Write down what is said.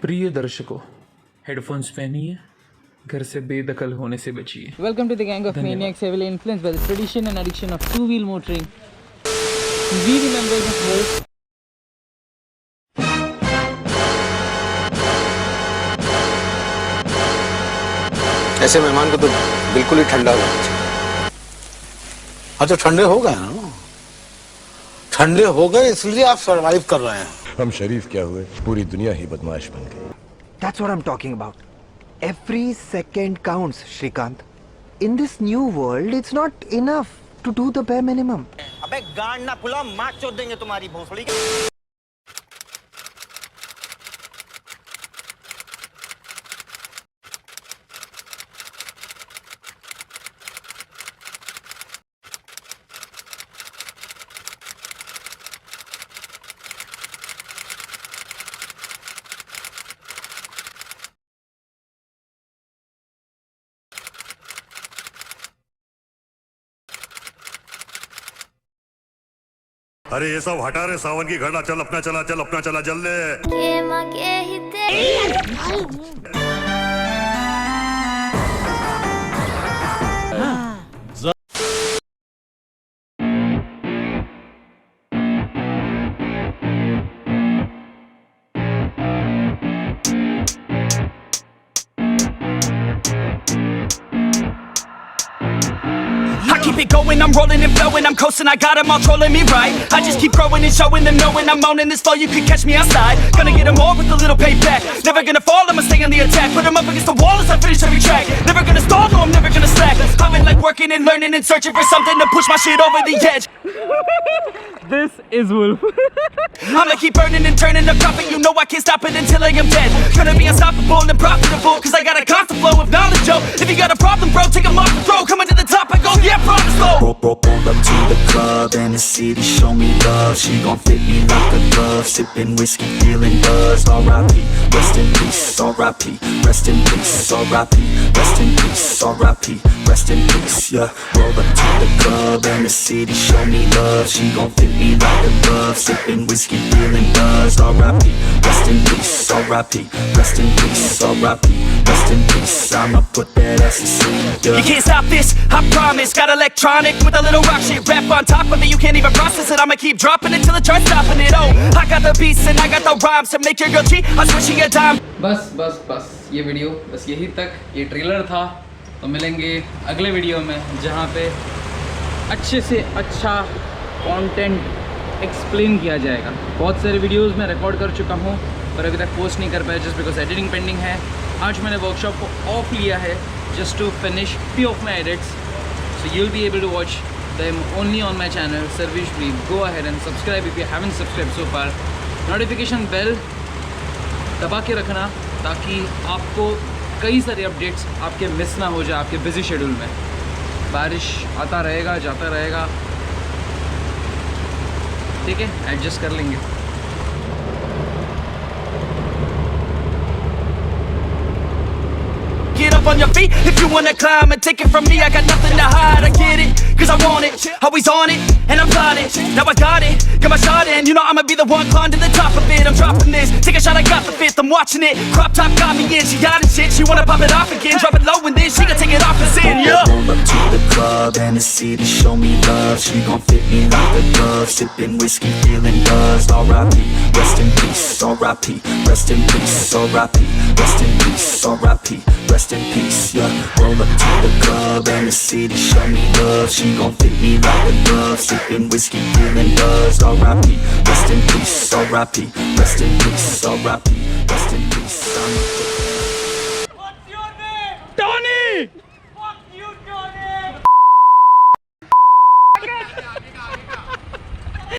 प्रिय दर्शकों, हेडफोन्स पहनिए, घर से बेदखल होने से बचिए। Welcome to the gang of maniacs heavily influenced by the tradition and addiction of two-wheel motoring. We remember the whole. ऐसे मेहमान को तो बिल्कुल ही ठंडा होना चाहिए। हाँ तो ठंडे हो गए ना, ठंडे हो गए इसलिए आप सरवाइव कर रहे हैं। हम शरीफ क्या हुए, पूरी दुनिया ही बदमाश बन गई। That's what I'm talking about. Every second counts, Shrikant. In this new world, it's not enough to do the bare minimum. अबे गांड ना फुला, मार चोद देंगे तुम्हारी भोसड़ी। अरे ये सब हटा रे, सावन की घड़ा, चल अपना चला, चल अपना चला, जल्दी। Keep it going, I'm rolling and flowing, I'm coasting, I got them all trolling me right. I just keep growing and showing them, knowing I'm owning this flow, you can catch me outside. Gonna get them all with a little payback. Never gonna fall, I'ma stay on the attack. Put them up against the wall as I finish every track. Never gonna stall, no, I'm never gonna slack. I've been like working and learning and searching for something to push my shit over the edge. This is Wolf. I'ma keep burning and turning the profit, you know I can't stop it until I am dead. Gonna be unstoppable and profitable, cause I got a constant flow of knowledge, yo. If you got a problem, bro, take 'em off the throw. Coming to the top, I go, yeah, promise, slow. Roll up to the club and the city show me love. She gon' fit me like a glove. Sipping whiskey, feeling buzzed. R.I.P. Rest in peace. R.I.P. Rest in peace. R.I.P. Rest in peace. R.I.P. Rest in peace. Yeah. Roll up to the club and the city show me love. She gon' fit me like a glove. Sipping whiskey, feeling buzzed. R.I.P. Rest in peace. R.I.P. Rest in peace. R.I.P. Rest in peace. I'ma put that ass to sleep. Yeah. You can't stop this, I promise. Got electronic with a little rock shit rap on top of it. You can't even process it. I'ma keep dropping it till it starts stopping it. Oh, I got the beats and I got the rhymes to make your girl cheat. I swear she a dime. बस ये video बस यही तक, ये trailer था। तो मिलेंगे अगले वीडियो में जहाँ पे अच्छे से अच्छा कंटेंट एक्सप्लेन किया जाएगा। बहुत सारे वीडियोस मैं रिकॉर्ड कर चुका हूँ पर अभी तक पोस्ट नहीं कर पाया जस्ट बिकॉज एडिटिंग पेंडिंग है। आज मैंने वर्कशॉप को ऑफ लिया है just to finish few of my edits, so you'll be able to watch them only on my channel Sarvesh. Please go ahead and subscribe if you haven't subscribed so far. Notification bell दबा के रखना ताकि आपको कई सारे updates आपके miss ना हो जाए आपके बिजी शेड्यूल में। बारिश आता रहेगा जाता रहेगा, ठीक है, एडजस्ट कर लेंगे। Get up on your feet if you wanna climb and take it from me. I got nothing to hide, I get it, cause I want it. Always on it, and I'm plotting. Now I got it, got my shot in. You know I'ma be the one climb to the top of it. I'm dropping this, take a shot, I got the fifth, I'm watching it. Crop top got me in, she got it shit. She wanna pop it off again, drop it low and then she gon' take it off and sin, yeah. Roll up to the club and the city show me love. She gon' fit me like a glove. Sipping whiskey, feeling buzzed. R.I.P. Rest in peace. R.I.P. Rest in peace. R.I.P. Rest in peace. R.I.P. Rest in peace, yeah. Roll up to the club and the city show me love. She gon' fit me like a glove. Sipping whiskey, feeling buzzed. R.I.P. Rest in peace. R.I.P. Rest in peace. R.I.P. Rest in peace. What's your name? Tony!